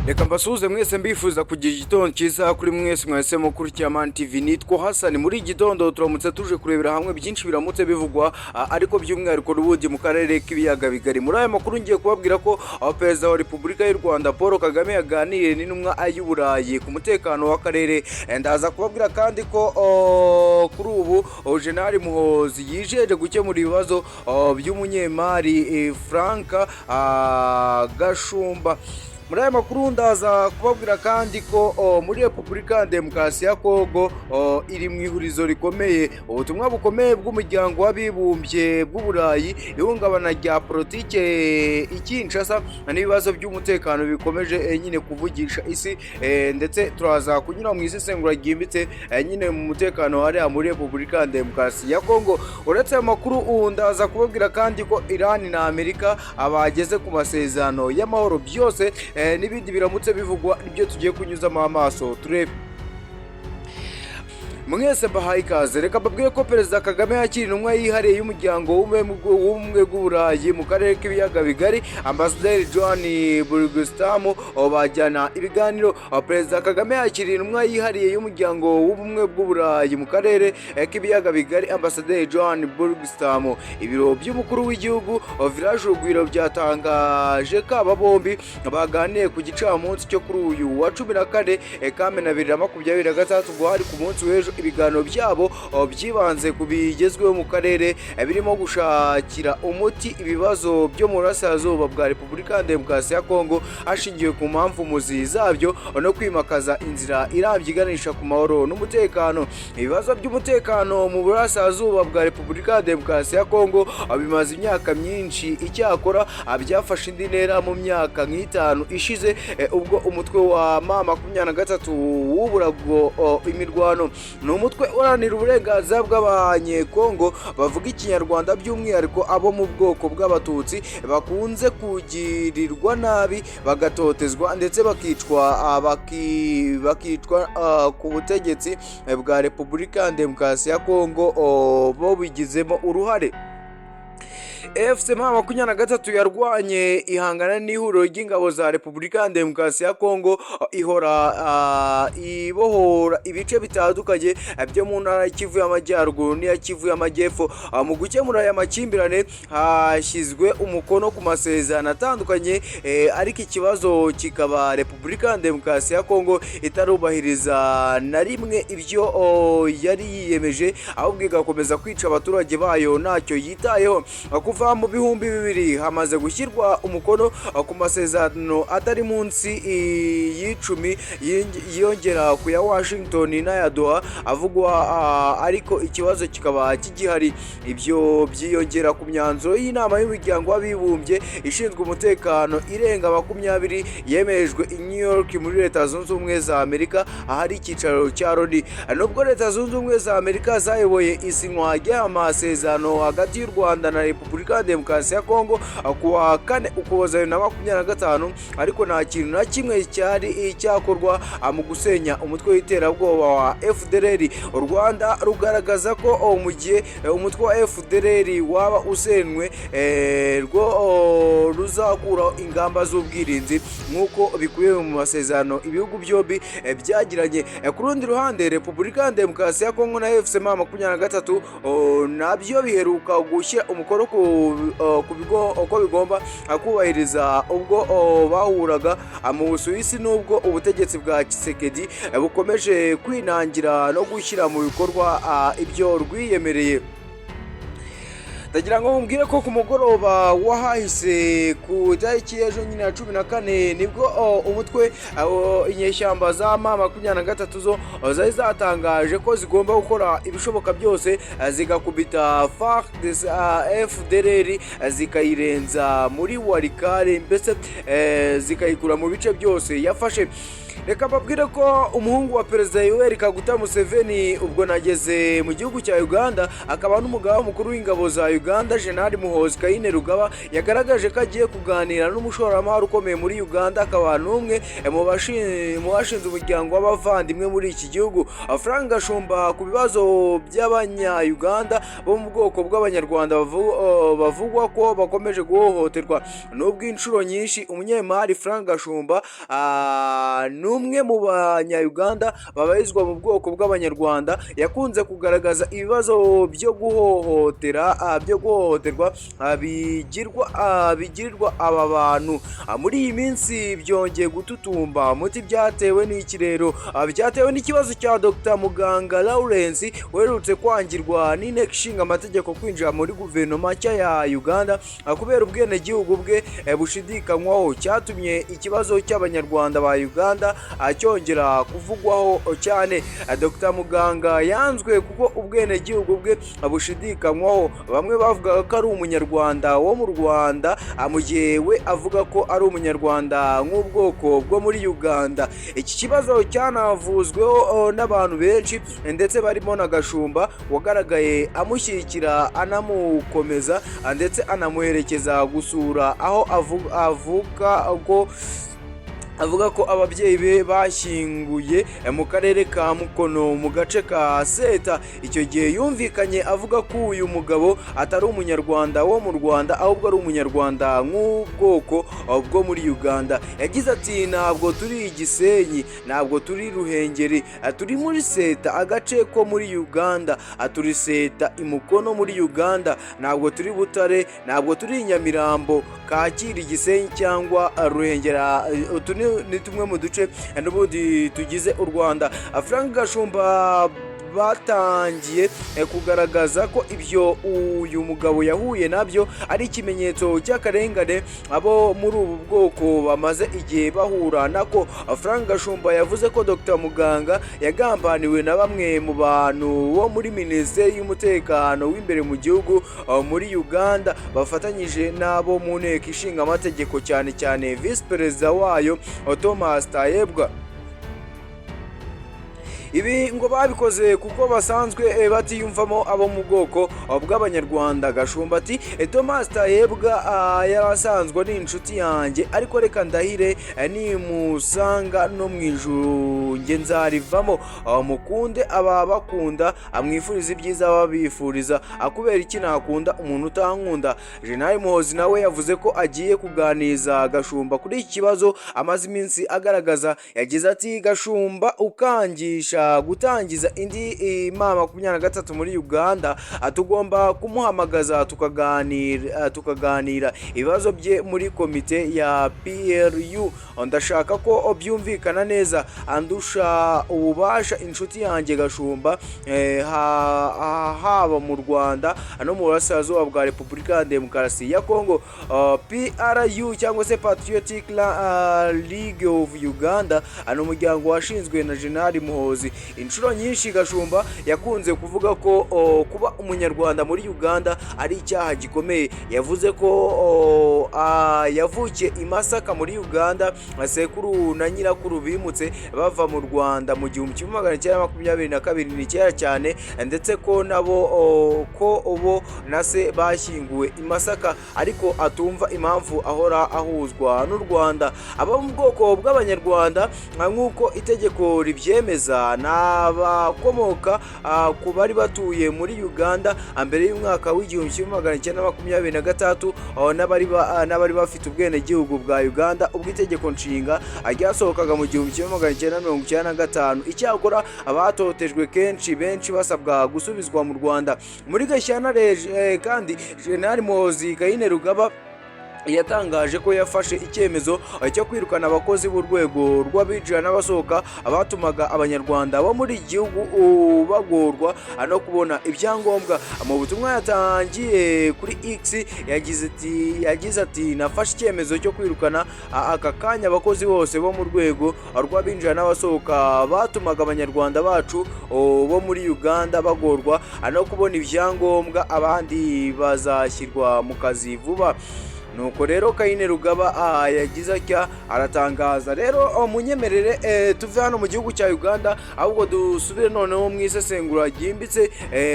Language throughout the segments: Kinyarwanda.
Reka mbasuhuze mwese mbifuza kugira igitondo cyiza kuri mwese mwahisemo kuri Cyamani TV. Nitwa Hassan. Muri igitondo turamutse tuje kurebera hamwe byinshi biramutse bivugwa ariko by'umwihariko n'ubundi mu karere k'ibiyaga bigari. Muri aya makuru ngiye kubabwira ko Perezida wa Repubulika y'u Rwanda Paul Kagame yaganiriye n'intumwa y'Uburayi ku mutekano w'akarere. Ndaza kubabwira kandi ko kuri ubu General Muhozi yijeje gukemura ibibazo by'umunyemari Frank Gashumba. Muri aya makuru ndaza kubabwira kandi ko muri Repubulika ya Demokarasi ya Congo iri mu ihurizo rikomeye, ubutumwa bukomeye bw'umuryango w'abibumbye bw'Uburayi, ihungabana rya politike ikinshasa n'ibibazo by'umutekano bikomeje nyine kuvugisha isi, ndetse turaza kunyura mu isesengura ryimbitse nyine mu mutekano hariya muri Repubulika ya Demokarasi ya Congo. Uretse aya makuru ndaza kubabwira kandi ko Iran na Amerika abageze ku masezerano y'amahoro, byose n'ibindi biramutse bivugwa nibyo tugiye kunyuzamo amaso turebe. Mwese mbahaye ikaze. Reka mbabwire ko Perezida Kagame yakira intumwa yihariye y'umuryango w'ubumwe bw'Uburayi mu karere k'ibiyaga bigari, Ambasaderi John Burgstamu, bajyana ibiganiro. Perezida Kagame yakira intumwa yihariye y'umuryango w'ubumwe bw'Uburayi mu karere k'ibiyaga bigari, Ambasaderi John Burgstamu. Ibiro by'umukuru w'igihugu Village Urugwiro byatangaje ko aba bombi baganiye ku gicamunsi cyo kuri uyu wa 14 Kamena 2026, ubwo hari ku munsi w'ejo. Ibiganiro byabo byibanze ku bigezweho mu karere, birimo gushakira umuti ibibazo byo mu burasirazuba bwa Repubulika ya Demokarasi ya Congo hashingiwe ku mpamvu muzi zabyo no kwimakaza inzira irambye iganisha ku mahoro n'umutekano. Ibibazo by'umutekano mu burasirazuba bwa Repubulika ya Demokarasi ya Congo bimaze imyaka myinshi, icyakora byafashe indi ntera mu myaka nk'itanu ishize, ubwo umutwe wa M23 w'uburago imirwano. Ni umutwe uharanira uburenganzira bw'abanyekongo bavuga ikinyarwanda, by'umwihariko abo mu bwoko bw'abatutsi bakunze kugirirwa nabi, bagatotezwa ndetse bakicwa ku butegetsi bwa Repubulika ya Demokarasi ya Congo bo bigizemo uruhare. M23 yarwanye ihangana n'ihuriro ry'ingabo za Repubulika ya Demokarasi ya Congo, ihora ibohora ibice bitandukanye byo mu ntara y'Kivu y'Amajyaruguru n'iya Kivu y'Amajyepfo. Mu gukemura aya makimbirane hashyizwe umukono ku masezerano atandukanye, ariko ikibazo kikaba Repubulika ya Demokarasi ya Congo itarubahiriza na rimwe ibyo yari yiyemeje, ahubwo igakomeza kwica abaturage bayo ntacyo yitayeho. Kuva mu bihumbi 2000 hamaze gushyirwa umukono ku masezerano atari munsi y'10 yongera ku ya Washington n'aya Doha avugwa, ariko ikibazo kikaba kigihari. Ibyo byiyongera ku myanzuro y'inama y'umuryango w'abibumbye ishinzwe umutekano irenga 20 yemejwe i New York muri Leta Zunze Ubumwe za Amerika, ahari icyicaro cya Loni. Nubwo Leta Zunze Ubumwe za Amerika zayoboye isinywa ry'amasezerano hagati y'u Rwanda na Repubulika ya Demokarasi ya Congo kuwa 4 Ukuboza 2025, ariko nta kintu na kimwe cyari cyakorwa mu gusenya umutwe w'iterabwoba wa FDLR. U Rwanda rugaragaza ko mu gihe umutwe wa FDLR waba usenwe rwo ruzakuraho ingamba z'ubwirinzi nk'uko bikubiye mu masezerano ibihugu byombi byagiranye. Ku rundi ruhande, Repubulika ya Demokarasi ya Congo na M23 nabyo biheruka gushyira umukono uko bigomba kubahiriza ubwo bahuraga mu Busuwisi, n'ubwo ubutegetsi bwa Tshisekedi bukomeje kwinangira no gushyira mu bikorwa ibyo rwiyemereye. Ndagira ngo mumbwire ko ku mugoroba wahahise ku tariki y'ejo nyine ya 14 nibwo umutwe inyeshyamba za M23 zo zari zatangaje ko zigomba gukora ibishoboka byose zigakubita FDLR zikayirenza muri Warikare, mbese zikayikura mu bice byose yafashe. Reka mbabwire ko umuhungu wa Perezida Yoweri Kaguta Museveni ubwo nageze mu gihugu cya Uganda, akaba n'umugaba mukuru w'ingabo za Uganda Uganda General Muhoozi Kainerugaba yagaragaje ko agiye kuganira n'umushoramari ukomeye muri Uganda, akaba n'umwe mu bashinze umuryango w'abavandimwe muri iki gihugu. Frank Gashumba ku bibazo by'abanya-Uganda bo mu bwoko bw'abanyarwanda bavugwa ko bakomeje guhohoterwa n'ubw'inshuro nyinshi. Umunyemari Frank Gashumba n'umwe mu banya-Uganda babarizwa mu bwoko bw'abanyarwanda yakunze kugaragaza ibibazo byo guhohoterwa bigirirwa aba bantu. Muri iyi minsi byongeye gututumba, muti byatewe n'iki rero? Byatewe n'ikibazo cya Dr Muganga Lawrence uherutse kwangirwa n'inteko ishinga amategeko kwinjira muri guverinoma nshya ya Uganda kubera ubwenegihugu bwe bushidikanywaho, cyatumye ikibazo cy'abanyarwanda ba Uganda cyongera kuvugwaho cyane. Dr Muganga yanzwe kuko ubwenegihugu bwe bushidikanywaho, bamwe bavuga ko ari umunyarwanda wo mu Rwanda mu gihe we avuga ko ari umunyarwanda nk'ubwoko bwo muri Uganda. Iki kibazo cyanavuzweho n'abantu benshi ndetse barimo na Gashumba wagaragaye amushyigikira anamukomeza ndetse anamuherekeza gusura aho avuga ko ababyeyi be bashyinguye mu karere ka Mukono mu gace ka Seta. Icyo gihe yumvikanye avuga ko uyu mugabo atari umunyarwanda wo mu Rwanda ahubwo ari umunyarwanda nk'ubwoko bwo muri Uganda. Yagize ati ntabwo turi Gisenyi, ntabwo turi Ruhengeri, turi muri Seta agace ko muri Uganda, turi Seta Imukono muri Uganda, ntabwo turi Butare, ntabwo turi Nyamirambo, Kacyiru, Gisenyi cyangwa Ruhengera. Ni tumwe mu duce n'ubundi tugize u Rwanda. Frank Gashumba batangiye kugaragaza ko ibyo uyu mugabo yahuye nabyo ari ikimenyetso cy'akarengane abo muri ubu bwoko bamaze igihe bahura nako. Frank Gashumba yavuze ko Dr Muganga yagambaniwe na bamwe mu bantu bo muri Minisiteri y'Umutekano w'imbere mu gihugu muri Uganda bafatanyije n'abo mu nteko ishinga amategeko, cyane cyane Visi Perezida wayo Thomas Tayebwa. Ibi ngo babikoze kuko basanzwe batiyumvamo abo mu bwoko bw'abanyarwanda. Gashumba ati Thomas Tayebwa yarasanzwe ni inshuti yanjye, ariko reka ndahire nimusanga no mu ijuru nge nzarivamo. Mukunde ababakunda, amwifuriza ibyiza babifuriza, kubera iki nakunda umuntu utankunda? General Muhoozi nawe yavuze ko agiye kuganiriza Gashumba kuri iki kibazo amaze iminsi agaragaza. Yagize ati Gashumba ukangisha gutangiza indi mama 23 muri Uganda, tugomba kumuhamagaza tukaganira ibibazo bye muri komite ya PRU. Ndashaka ko byumvikana neza, andusha ububasha inshuti yanjye Gashumba haba mu Rwanda no mu burasirazuba bwa Repubulika ya Demokarasi ya Congo. PRU cyangwa se Patriotic League of Uganda ni umuryango washinzwe na General Muhoozi. Inshuro nyinshi Gashumba yakunze kuvuga ko kuba umunyarwanda muri Uganda ari icyaha gikomeye. Yavuze ko yavukiye i Masaka muri Uganda, sekuru na nyirakuru bimutse bava mu Rwanda mu 1922 ni kera cyane, ndetse ko nabo bo na se bashyinguwe i Masaka, ariko atumva impamvu ahora ahuzwa n'u Rwanda. Aba mu bwoko bw'abanyarwanda nk'uko itegeko ribyemeza n'abakomoka ku bari batuye muri Uganda mbere y'umwaka w'1923 n'abari bafite ubwenegihugu bwa Uganda ubwo itegeko nshinga ryasohokaga mu 1995. Icyakora abatotejwe kenshi benshi basabwa gusubizwa mu Rwanda. Muri Gashyantare kandi General Muhoozi Kainerugaba yatangaje ko yafashe icyemezo cyo kwirukana abakozi b'urwego rw'abinjira n'abasohoka batumaga abanyarwanda bo muri igihugu bagorwa no kubona ibyangombwa. Mu butumwa yatangiye kuri X yagize ati nafashe icyemezo cyo kwirukana aka kanya abakozi bose bo mu rwego rw'abinjira n'abasohoka batumaga abanyarwanda bacu bo muri Uganda bagorwa no kubona ibyangombwa, abandi bazashyirwa mu kazi vuba. nuko rero Kayine Rugaba yagize atya aratangaza rero munyemerere tuve hano mu gihugu cya Uganda ahubwo dusubire noneho mu isesengura ryimbitse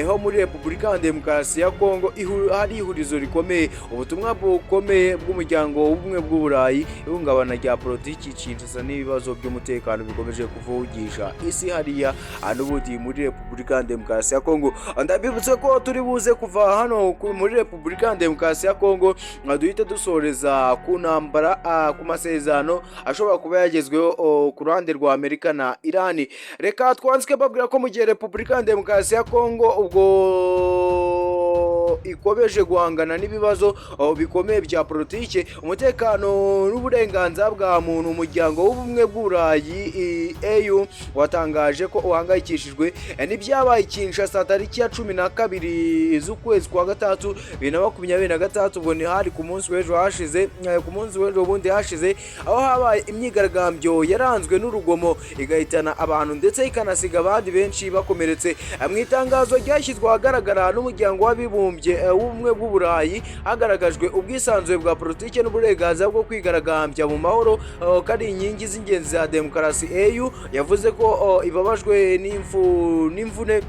ho muri Repubulika ya Demokarasi ya Congo hari ihurizo rikomeye ubutumwa bukomeye bw'umuryango w'ubumwe bw'Uburayi ihungabana rya politiki cinjiza n'ibibazo by'umutekano bikomeje kuvugisha isi hariya n'ubundi muri Repubulika ya Demokarasi ya Congo. Ndabibutse ko turi buze kuva hano muri Repubulika ya Demokarasi ya Congo duhite dusoreza ku ntambara ku masezerano ashobora kuba yagezweho ku ruhande rwa Amerika na Irani. Reka twanzike babwira ko mu gihe Repubulika ya Demokarasi ya Congo ubwo ikomeje guhangana n'ibibazo bikomeye bya politike umutekano n'uburenganzira bwa muntu umuryango w'ubumwe bw'Uburayi EU watangaje ko uhangayikishijwe n'ibyabaye Kinshasa tariki ya 12 z'ukwezi kwa gatatu 2026 ubwo ni hari ku munsi w'ejo bundi hashize aho habaye imyigaragambyo yaranzwe n'urugomo igahitana abantu ndetse ikanasiga abandi benshi bakomeretse. Mu itangazo ryashyizwe ahagaragara n'umuryango w'abibumbye w'ubumwe bw'Uburayi hagaragajwe ubwisanzure bwa politike n'uburenganzira bwo kwigaragambya mu mahoro kari inkingi z'ingenzi za demokarasi. EU yavuze ko ibabajwe n'imvune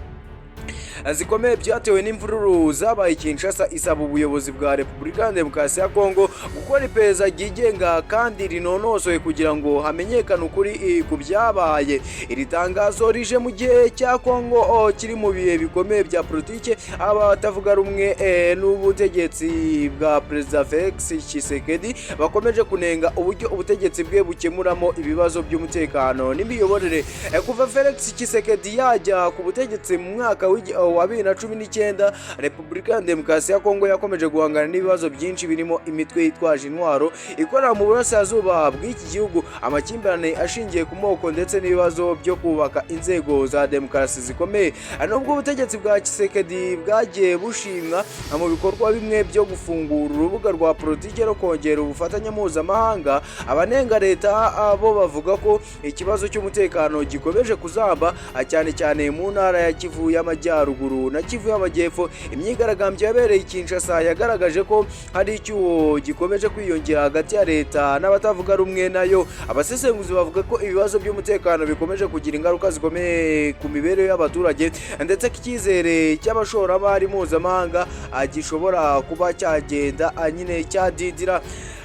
zikomeye byatewe n'imvururu zabaye Kinshasa isaba ubuyobozi bwa Repubulika ya Demokarasi ya Congo gukora iperereza ryigenga kandi rinonosoye kugira ngo hamenyekane ukuri ku byabaye. Iri tangazo rije mu gihe cya Congo kiri mu bihe bikomeye bya politike abatavuga rumwe n'ubutegetsi bwa Perezida Felix Tshisekedi bakomeje kunenga uburyo ubutegetsi bwe bukemuramo ibibazo by'umutekano n'imiyoborere. Kuva Felix Tshisekedi yajya ku butegetsi mu mwaka wa 2019 Repubulika ya Demokarasi ya Congo yakomeje guhangana n'ibibazo byinshi birimo imitwe yitwaje intwaro ikorera mu burasirazuba bw'iki gihugu amakimbirane ashingiye ku moko ndetse n'ibibazo byo kubaka inzego za demokarasi zikomeye. Nubwo ubutegetsi bwa Tshisekedi bwagiye bushimwa mu bikorwa bimwe byo gufungura urubuga rwa politike no kongera ubufatanye mpuzamahanga abanenga leta abo bavuga ko ikibazo cy'umutekano gikomeje kuzamba cyane cyane mu ntara ya Kivu y'Amajyaruguru na Kivu y'Amajyepfo. Imyigaragambyo yabereye Kinshasa yagaragaje ko hari icyuho gikomeje kwiyongera hagati ya leta n'abatavuga rumwe nayo. Abasesenguzi bavuga ko ibibazo by'umutekano bikomeje kugira ingaruka zikomeye ku mibereho y'abaturage ndetse ko icyizere cy'abashoramari mpuzamahanga gishobora kuba cyagenda nyine cyadidira.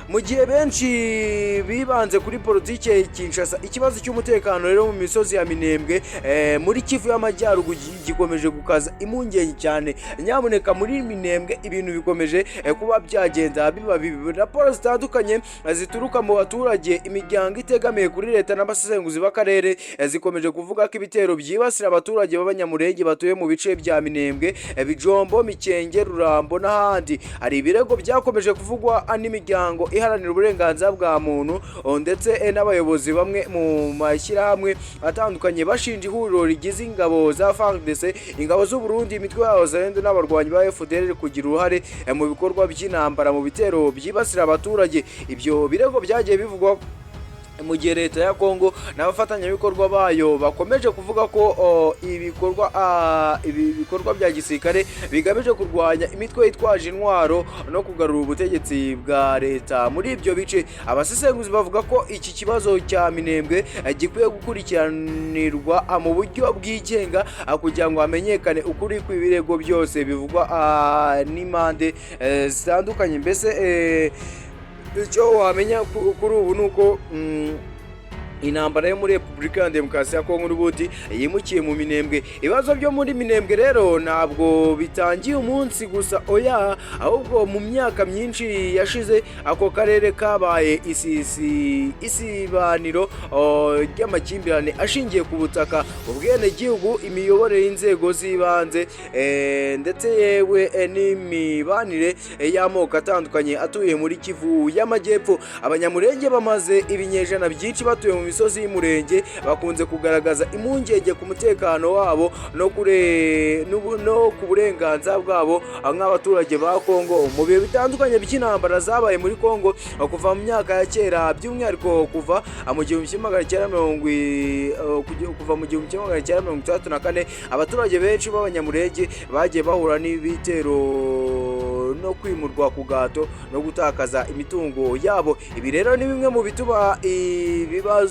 Mu gihe benshi bibanze kuri politike Kinshasa ikibazo cy'umutekano rero mu misozi ya Minembwe muri Kivu y'Amajyaruguru gikomeje gukaza impungenge cyane. Nyamuneka muri Minembwe ibintu bikomeje kuba byagenda biba bibi. Raporo zitandukanye zituruka mu baturage imiryango itegamiye kuri leta n'abasesenguzi b'akarere zikomeje kuvuga ko ibitero byibasira abaturage b'abanyamurenge batuye mu bice bya Minembwe Bijombo Mikenge Rurambo n'ahandi. Hari ibirego byakomeje kuvugwa n'imiryango iharanira uburenganzira bwa muntu ndetse n'abayobozi bamwe mu mashyirahamwe atandukanye bashinja ihuriro rigize ingabo za FARDC ingabo z'u Burundi imitwe y'abazalendo n'abarwanyi ba FDLR kugira uruhare mu bikorwa by'intambara mu bitero byibasira abaturage. Ibyo birego byagiye bivugwa mu gihe leta ya Congo n'abafatanyabikorwa bayo bakomeje kuvuga ko ibikorwa bya gisirikare bigamije kurwanya imitwe yitwaje intwaro no kugarura ubutegetsi bwa leta muri ibyo bice. Abasesenguzi bavuga ko iki kibazo cya Minembwe gikwiye gukurikiranirwa mu buryo bwigenga kugira ngo hamenyekane ukuri kw'ibirego byose bivugwa n'impande zitandukanye. Mbese icyo wamenya kuri ubu nuko intambara yo muri Repubulika ya Demokarasi ya Congo n'ubundi yimukiye mu Minembwe. Ibibazo byo muri Minembwe rero ntabwo bitangiye umunsi gusa oya, ahubwo mu myaka myinshi yashize ako karere kabaye isibaniro ry'amakimbirane ashingiye ku butaka, ubwene gihugu, imiyoborere y'inzego z'ibanze ndetse yewe n'imibanire y'amoko atandukanye atuye muri Kivu y'Amajyepfo. Abanyamurenge bamaze ibinyejana byinshi batuye mu misozi y'umurenge bakunze kugaragaza impungenge ku mutekano wabo no ku burenganzira bwabo nk'abaturage ba Congo mu bihe bitandukanye by'intambara zabaye muri Congo kuva mu myaka ya kera, by'umwihariko kuva mu 1964. Abaturage benshi b'abanyamurenge bagiye bahura n'ibitero no kwimurwa ku gato no gutakaza imitungo yabo. Ibi rero ni bimwe mu bituma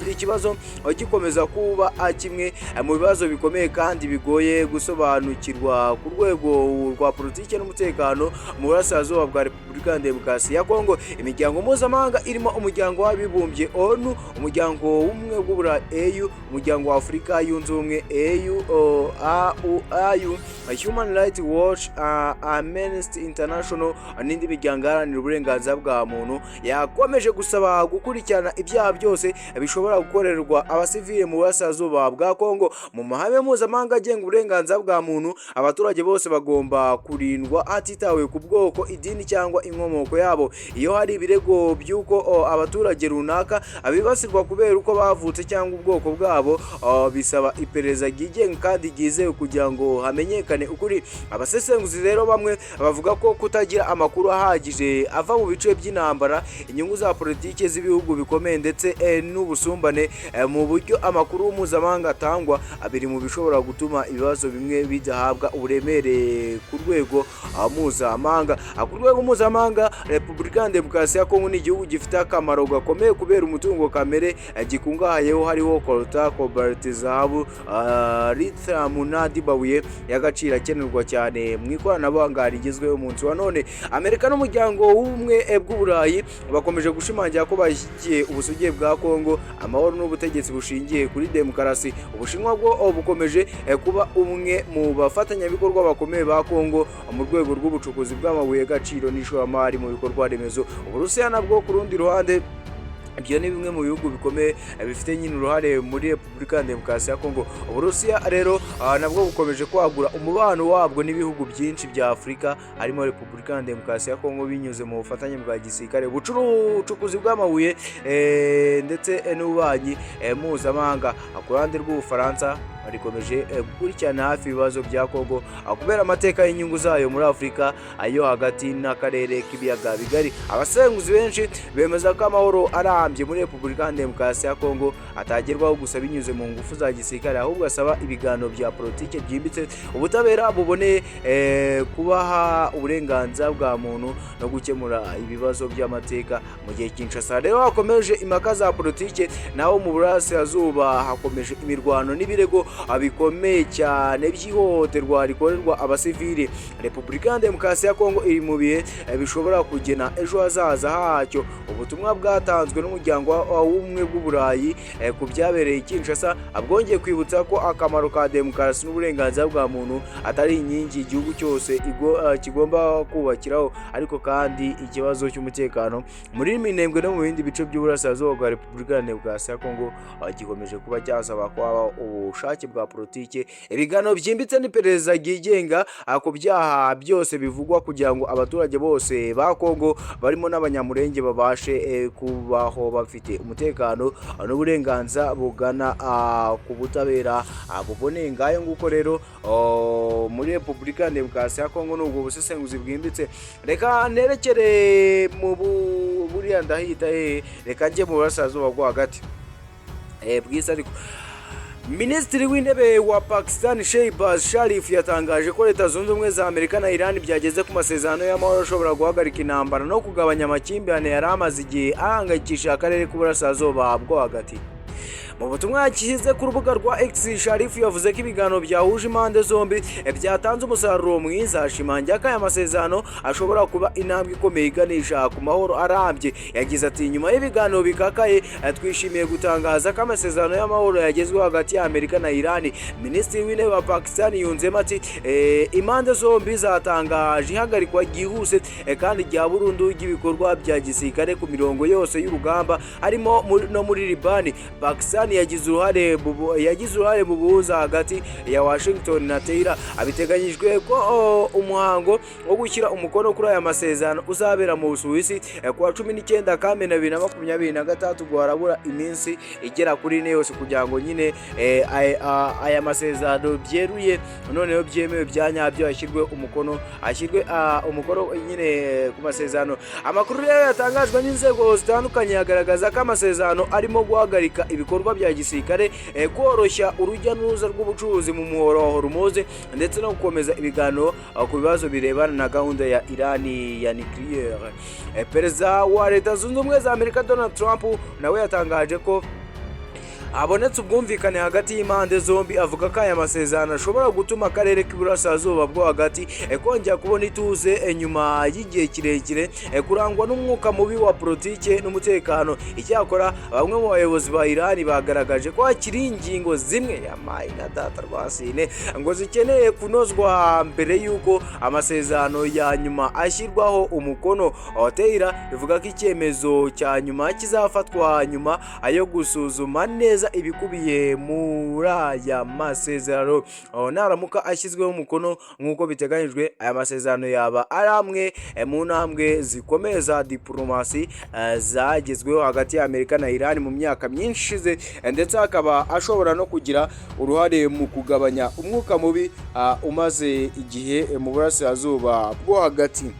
ikibazo gikomeza kuba kimwe mu bibazo bikomeye kandi bigoye gusobanukirwa ku rwego rwa politiki n'umutekano mu burasirazuba bwa Repubulika ya Demokarasi ya Congo. Imiryango mpuzamahanga irimo umuryango w'abibumbye ONU, umuryango w'ubumwe bw'Uburayi EU, umuryango wa Afurika yunze ubumwe AU, Human Rights Watch, Amnesty International n'indi miryango iharanira uburenganzira bwa muntu yakomeje gusaba gukurikirana ibyaha byose bishobora gukorerwa abasivile mu burasirazuba bwa Congo. Mu mahame mpuzamahanga agenga uburenganzira bwa muntu, abaturage bose bagomba kurindwa hatitawe ku bwoko, idini cyangwa inkomoko yabo. Iyo hari ibirego by'uko abaturage runaka abibasirwa kubera uko bavutse cyangwa ubwoko bwabo, bisaba iperereza ryigenga kandi ryizewe kugira ngo hamenyekane ukuri. Abasesenguzi rero bamwe bavuga ko kutagira amakuru ahagije ava mu bice by'intambara, inyungu za politiki z'ibihugu bikomeye ndetse n'ubusumbane mu buryo amakuru mpuzamahanga atangwa abiri mu bishobora gutuma ibibazo bimwe bidahabwa uburemere ku rwego mpuzamahanga. Ku rwego mpuzamahanga, Repubulika ya Demokarasi ya Congo ni igihugu gifite akamaro gakomeye kubera umutungo kamere gikungahayeho, hariho coltan, cobalt, zahabu, lithium n'andi mabuye y'agaciro akenerwa cyane mu ikoranabuhanga rigezweho umunsi wa none. Amerika n'umuryango w'ubumwe bw'Uburayi bakomeje gushimangira ko bashyigikiye ubusugire bwa Congo, amahoro n'ubutegetsi bushingiye kuri demokarasi. Ubushinwa bwo bukomeje kuba umwe mu bafatanyabikorwa bakomeye ba Congo mu rwego rw'ubucukuzi bw'amabuye y'agaciro n'ishoramari mu bikorwa remezo. Uburusiya nabwo ku rundi ruhande, ibyo ni bimwe mu bihugu bikomeye bifite nyine uruhare muri Repubulika ya Demokarasi ya Congo. Uburusiya rero nabwo bukomeje kwagura umubano wabwo n'ibihugu byinshi bya Afurika harimo Repubulika ya Demokarasi ya Congo binyuze mu bufatanye bwa gisirikare, ubucukuzi bw'amabuye ndetse n'ububanyi mpuzamahanga. Ku ruhande rw'Ubufaransa rikomeje gukurikirana hafi ibibazo bya Congo kubera amateka y'inyungu zayo muri Afurika, ayo hagati n'akarere k'ibiyaga bigari. Abasenguzi benshi bemeza ko amahoro arambye muri Repubulika ya Demokarasi ya Congo atagerwaho gusa binyuze mu ngufu za gisirikare, ahubwo asaba ibiganiro bya politiki byimbitse, ubutabera buboneye, kubaha uburenganzira bwa muntu no gukemura ibibazo by'amateka. Mu gihe Kinshasa rero hakomeje impaka za politiki, naho mu burasirazuba hakomeje imirwano n'ibirego bikomeye cyane by'ihohoterwa rikorerwa abasivili. Repubulika ya Demokarasi ya Congo iri mu bihe bishobora kugena ejo hazaza hacyo. Ubutumwa bwatanzwe n'umuryango w'ubumwe bw'Uburayi ku byabereye Kinshasa bwongeye kwibutsa ko akamaro ka demokarasi n'uburenganzira bwa muntu atari inkingi igihugu cyose kigomba kubakiraho, ariko kandi ikibazo cy'umutekano muri Minembwe no mu bindi bice by'uburasirazuba bwa Repubulika ya Demokarasi ya Congo gikomeje kuba cyasaba ko haba ubushake bwa politiki, ibiganiro byimbitse n'iperereza ryigenga ku byaha byose bivugwa kugira ngo abaturage bose ba Congo barimo n'abanyamurenge babashe kubaho bafite umutekano n'uburenganzira bugana ku butabera buboneye. Ngayo nguko rero muri Repubulika ya Demokarasi ya Congo n'ubwo busesenguzi bwimbitse. Reka nerekere mu buriya ndahita reka njye mu burasirazuba bwo hagati bw'isi. Ariko Minisitiri w'intebe wa Pakistan Shehbaz Sharif yatangaje ko Leta Zunze Ubumwe za Amerika na Iran byageze ku masezerano y'amahoro ashobora guhagarika intambara no kugabanya amakimbirane yari amaze igihe ahangayikishije akarere k'uburasirazuba bwo hagati. Mu butumwa yashyize ku rubuga rwa X, Sharif yavuze ko ibiganiro byahuje impande zombi byatanze umusaruro mwiza, ashimangira ko aya masezerano ashobora kuba intambwe ikomeye iganisha ku mahoro arambye. Yagize ati, nyuma y'ibiganiro bikakaye twishimiye gutangaza ko amasezerano y'amahoro yagezweho hagati ya Amerika na Iran. Minisitiri w'intebe wa Pakistan yunzemo ati, impande zombi zatangaje ihagarikwa ryihuse kandi rya burundu ry'ibikorwa bya gisirikare ku mirongo yose y'urugamba harimo no muri Libani. Pakistan yagize uruhare mu buhuza hagati ya Washington na Ntera. Abiteganyijwe ko umuhango wo gushyira umukono kuri aya masezerano uzabera mu Busuwisi kuwa 19 Kamena 2023, guharabura iminsi igera kuri ine yose kugira ngo nyine aya masezerano byeruye noneho byemewe byanyabyo ashyirwe umukono nyine ku masezerano. Amakuru rero yatangajwe n'inzego zitandukanye yagaragaza ko amasezerano arimo guhagarika ibikorwa ibikorwa bya gisirikare, koroshya urujya n'uruza rw'ubucuruzi mu muhora wa Hormuz ndetse no gukomeza ibiganiro ku bibazo birebana na gahunda ya Irani ya nucleaire. Perezida wa Leta Zunze Ubumwe za Amerika Donald Trump nawe yatangaje ko abonetse ubwumvikane hagati y'impande zombi, avuga ko aya masezerano ashobora gutuma akarere k'iburasirazuba bwo hagati kongera kubona ituze nyuma y'igihe kirekire kurangwa n'umwuka mubi wa politike n'umutekano. Icyakora bamwe mu bayobozi ba Irani bagaragaje ko hakiri ingingo zimwe yamaye na data rwasine ngo zikeneye kunozwa mbere y'uko amasezerano ya nyuma ashyirwaho umukono. Ntera bivuga ko icyemezo cya nyuma kizafatwa nyuma ayo gusuzuma neza ibikubiye muri aya masezerano. Naramuka ashyizweho umukono nk'uko biteganyijwe, aya masezerano yaba ari amwe mu ntambwe zikomeye za diplomasi zagezweho hagati ya Amerika na Iran mu myaka myinshi ishize, ndetse akaba ashobora no kugira uruhare mu kugabanya umwuka mubi umaze igihe mu burasirazuba bwo hagati.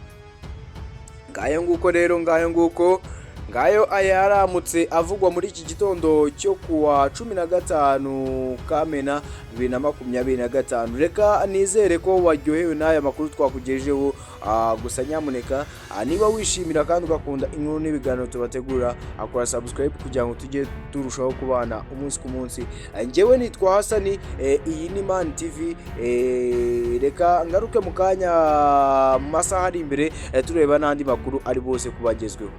Ngayo ayaramutse avugwa muri iki gitondo cyo kuwa 15 Kamena 2025. Reka nizere ko waryohewe n'aya makuru twakugejejeho. Gusa nyamuneka niba wishimira kandi ugakunda inkuru n'ibiganiro tubategura, akora subscribe kugira ngo tujye turushaho kubana umunsi ku munsi. Njyewe nitwa Hasani, iyi ni Man TV. Reka ngaruke mu kanya masaha ari imbere tureba n'andi makuru ari bose kubagezweho.